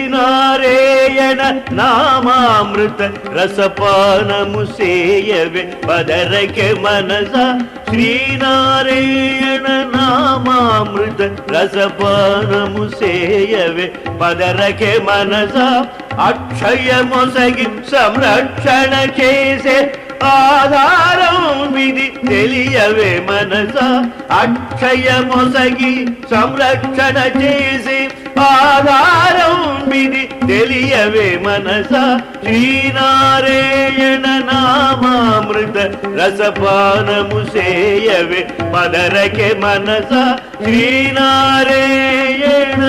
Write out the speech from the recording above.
ಶ್ರೀನಾರಾಯಣ ನಾಮಾಮೃತ ರಸಪಾನಮು ಸೇಯವೆ ಪದರಕ್ಕೆ ಮನಸ. ಶ್ರೀನಾರಾಯಣ ನಾಮಾಮೃತ ರಸಪಾನಮು ಸೇಯವೆ పదరకే మనస. అక్షయ మొసగి సంరక్షణ చేసే ఆధారం విధి తెలియవే మనస. అక్షయ మొసగి సంరక్షణ చేసే ఆధారం విధి తెలియవే మనస. శ్రీనారాయణ నామామృత రసపానము సేయవే పదరకే మనస. శ్రీనారాయణ